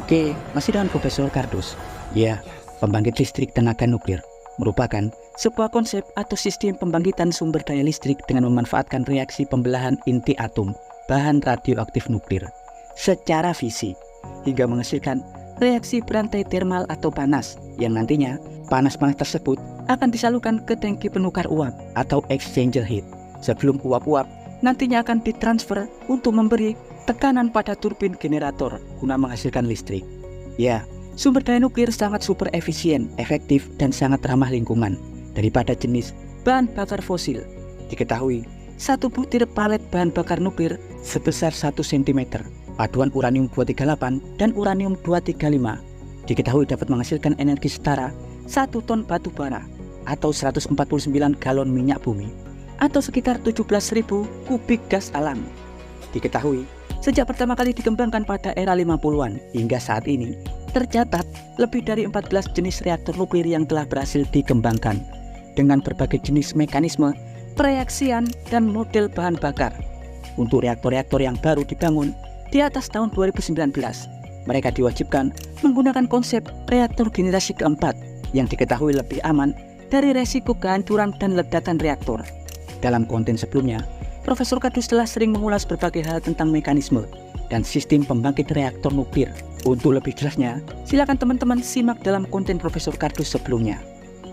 Oke, masih dengan Profesor Kardus. Ya, pembangkit listrik tenaga nuklir merupakan sebuah konsep atau sistem pembangkitan sumber daya listrik dengan memanfaatkan reaksi pembelahan inti atom bahan radioaktif nuklir secara fisi hingga menghasilkan reaksi berantai termal atau panas yang nantinya panas-panas tersebut akan disalurkan ke tangki penukar uap atau exchanger heat sebelum uap-uap nantinya akan ditransfer untuk memberi tekanan pada turbin generator guna menghasilkan listrik. Ya, sumber daya nuklir sangat super efisien, efektif, dan sangat ramah lingkungan daripada jenis bahan bakar fosil. Diketahui, satu butir palet bahan bakar nuklir sebesar 1 cm, paduan uranium-238 dan uranium-235, diketahui dapat menghasilkan energi setara 1 ton batu bara atau 149 galon minyak bumi atau sekitar 17.000 kubik gas alam. Diketahui, sejak pertama kali dikembangkan pada era 50-an hingga saat ini, tercatat lebih dari 14 jenis reaktor nuklir yang telah berhasil dikembangkan dengan berbagai jenis mekanisme, pereaksian, dan model bahan bakar. Untuk reaktor-reaktor yang baru dibangun di atas tahun 2019, mereka diwajibkan menggunakan konsep reaktor generasi keempat yang diketahui lebih aman dari resiko kehancuran dan ledakan reaktor. Dalam konten sebelumnya, Profesor Kardus telah sering mengulas berbagai hal tentang mekanisme dan sistem pembangkit reaktor nuklir. Untuk lebih jelasnya, silakan teman-teman simak dalam konten Profesor Kardus sebelumnya.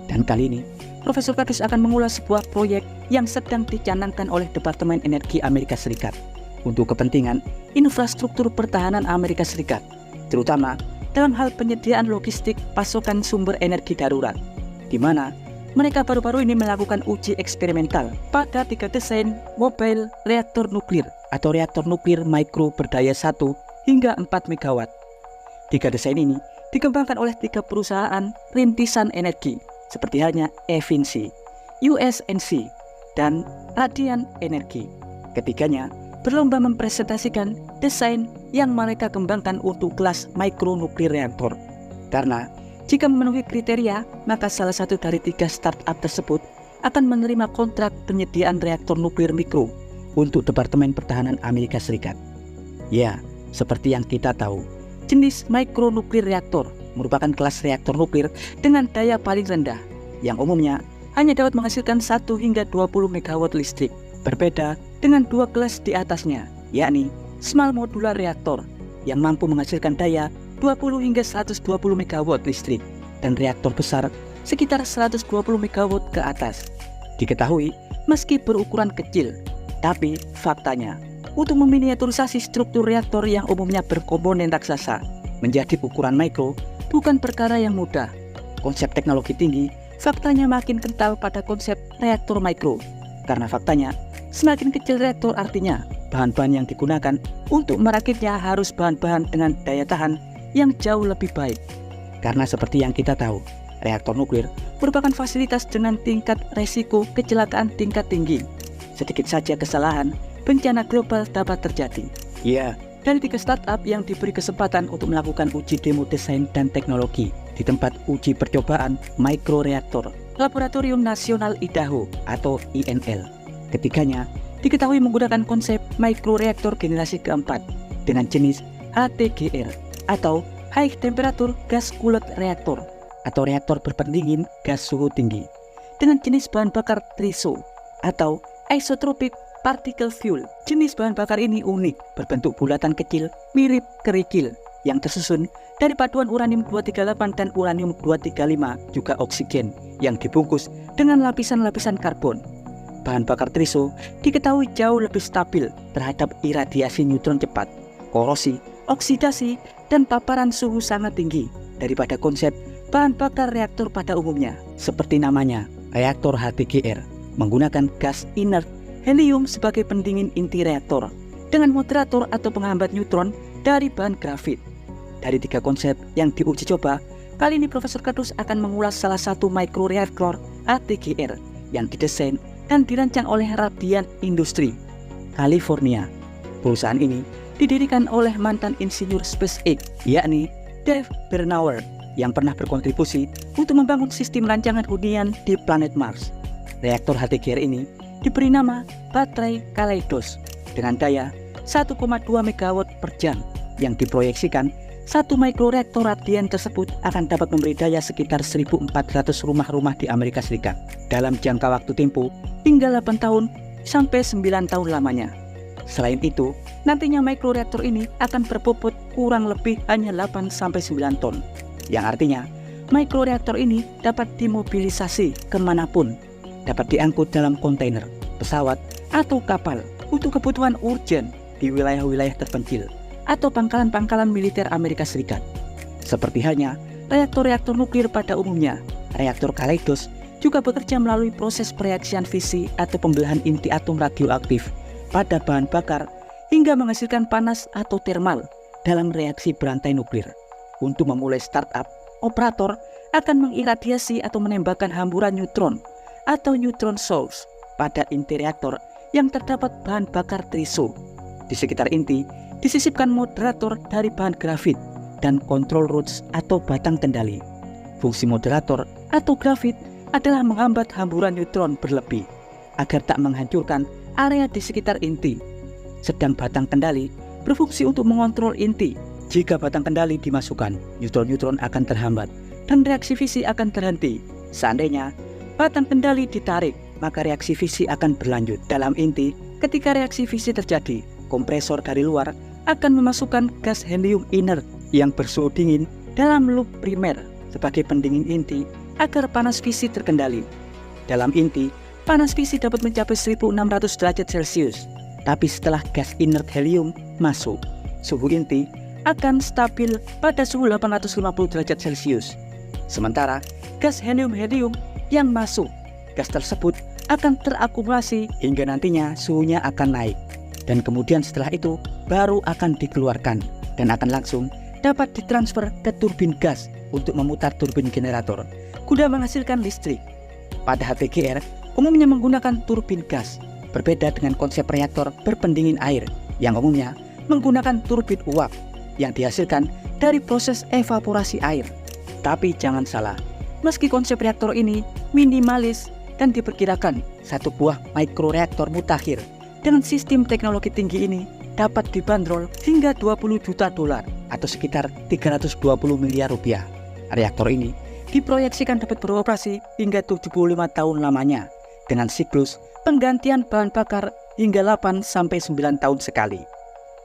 Dan kali ini, Profesor Kardus akan mengulas sebuah proyek yang sedang dicanangkan oleh Departemen Energi Amerika Serikat untuk kepentingan infrastruktur pertahanan Amerika Serikat, terutama dalam hal penyediaan logistik pasokan sumber energi darurat, di mana mereka baru-baru ini melakukan uji eksperimental pada 3 desain mobile reaktor nuklir atau reaktor nuklir mikro berdaya 1 hingga 4 MW. 3 desain ini dikembangkan oleh 3 perusahaan rintisan energi seperti halnya Evinci, USNC, dan Radiant Energy. Ketiganya berlomba mempresentasikan desain yang mereka kembangkan untuk kelas mikro nuklir reaktor. Karena jika memenuhi kriteria, maka salah satu dari 3 startup tersebut akan menerima kontrak penyediaan reaktor nuklir mikro untuk Departemen Pertahanan Amerika Serikat. Ya, seperti yang kita tahu, jenis mikronuklir reaktor merupakan kelas reaktor nuklir dengan daya paling rendah yang umumnya hanya dapat menghasilkan 1 hingga 20 MW listrik. Berbeda dengan 2 kelas di atasnya, yakni small modular reaktor yang mampu menghasilkan daya 20 hingga 120 MW listrik dan reaktor besar sekitar 120 MW ke atas. Diketahui meski berukuran kecil, tapi faktanya untuk meminiaturisasi struktur reaktor yang umumnya berkomponen raksasa menjadi ukuran mikro bukan perkara yang mudah. Konsep teknologi tinggi faktanya makin kental pada konsep reaktor mikro, karena faktanya semakin kecil reaktor artinya bahan-bahan yang digunakan untuk merakitnya harus bahan-bahan dengan daya tahan yang jauh lebih baik. Karena seperti yang kita tahu, reaktor nuklir merupakan fasilitas dengan tingkat resiko kecelakaan tingkat tinggi. Sedikit saja kesalahan, bencana global dapat terjadi. Ya, dari 3 startup yang diberi kesempatan untuk melakukan uji demo desain dan teknologi di tempat uji percobaan mikroreaktor Laboratorium Nasional Idaho atau INL. Ketiganya diketahui menggunakan konsep mikroreaktor generasi keempat dengan jenis HTGR atau High Temperature Gas Cooled Reactor atau reaktor berpendingin gas suhu tinggi dengan jenis bahan bakar TRISO atau Isotropic Particle Fuel. Jenis bahan bakar ini unik, berbentuk bulatan kecil mirip kerikil yang tersusun dari paduan uranium-238 dan uranium-235 juga oksigen yang dibungkus dengan lapisan-lapisan karbon. Bahan bakar TRISO diketahui jauh lebih stabil terhadap iradiasi neutron cepat, korosi, oksidasi, dan paparan suhu sangat tinggi daripada konsep bahan bakar reaktor pada umumnya. Seperti namanya, reaktor HTGR menggunakan gas inert helium sebagai pendingin inti reaktor dengan moderator atau penghambat neutron dari bahan grafit. Dari 3 konsep yang diuji coba, kali ini Profesor Kardus akan mengulas salah satu mikroreaktor HTGR yang didesain dan dirancang oleh Radiant Industry, California. Perusahaan ini didirikan oleh mantan insinyur SpaceX, yakni Dave Bernauer, yang pernah berkontribusi untuk membangun sistem rancangan hunian di planet Mars. Reaktor HTGR ini diberi nama baterai Kaleidos dengan daya 1,2 MW per jam yang diproyeksikan Satu mikroreaktor radian tersebut akan dapat memberi daya sekitar 1.400 rumah-rumah di Amerika Serikat dalam jangka waktu tempo hingga 8 tahun sampai 9 tahun lamanya. Selain itu, nantinya mikroreaktor ini akan berbobot kurang lebih hanya 8-9 ton, yang artinya mikroreaktor ini dapat dimobilisasi kemanapun, dapat diangkut dalam kontainer, pesawat, atau kapal untuk kebutuhan urgen di wilayah-wilayah terpencil atau pangkalan-pangkalan militer Amerika Serikat. Seperti halnya reaktor-reaktor nuklir pada umumnya, reaktor Kaleidos juga bekerja melalui proses pereaksian fisi atau pembelahan inti atom radioaktif pada bahan bakar hingga menghasilkan panas atau termal dalam reaksi berantai nuklir. Untuk memulai startup, operator akan mengiradiasi atau menembakkan hamburan neutron atau neutron source pada inti reaktor yang terdapat bahan bakar triso. Di sekitar inti disisipkan moderator dari bahan grafit dan control rods atau batang kendali. Fungsi moderator atau grafit adalah menghambat hamburan neutron berlebih agar tak menghancurkan area di sekitar inti. Sedang batang kendali berfungsi untuk mengontrol inti. Jika batang kendali dimasukkan, neutron-neutron akan terhambat dan reaksi fisi akan terhenti. Seandainya batang kendali ditarik, maka reaksi fisi akan berlanjut. Dalam inti, ketika reaksi fisi terjadi, kompresor dari luar akan memasukkan gas helium inert yang bersuhu dingin dalam loop primer sebagai pendingin inti agar panas fisi terkendali. Dalam inti, panas fisi dapat mencapai 1600 derajat Celcius, tapi setelah gas inert helium masuk, suhu inti akan stabil pada suhu 850 derajat Celcius. Sementara gas helium-helium yang masuk, gas tersebut akan terakumulasi hingga nantinya suhunya akan naik. Dan kemudian setelah itu baru akan dikeluarkan dan akan langsung dapat ditransfer ke turbin gas untuk memutar turbin generator guna menghasilkan listrik. Pada HTGR umumnya menggunakan turbin gas, berbeda dengan konsep reaktor berpendingin air yang umumnya menggunakan turbin uap yang dihasilkan dari proses evaporasi air. Tapi jangan salah, meski konsep reaktor ini minimalis dan diperkirakan satu buah mikroreaktor mutakhir dengan sistem teknologi tinggi ini dapat dibanderol hingga 20 juta dolar atau sekitar 320 miliar rupiah. Reaktor ini diproyeksikan dapat beroperasi hingga 75 tahun lamanya dengan siklus penggantian bahan bakar hingga 8-9 tahun sekali.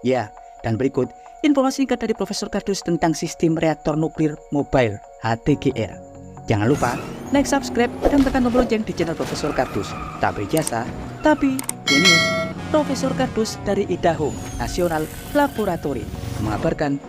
Ya, dan berikut informasi singkat dari Profesor Kardus tentang sistem reaktor nuklir mobile HTGR. Jangan lupa like, subscribe, dan tekan tombol lonceng di channel Profesor Kardus. Tak berjasa, tapi genius. Profesor Kardus dari Idaho National Laboratory mengabarkan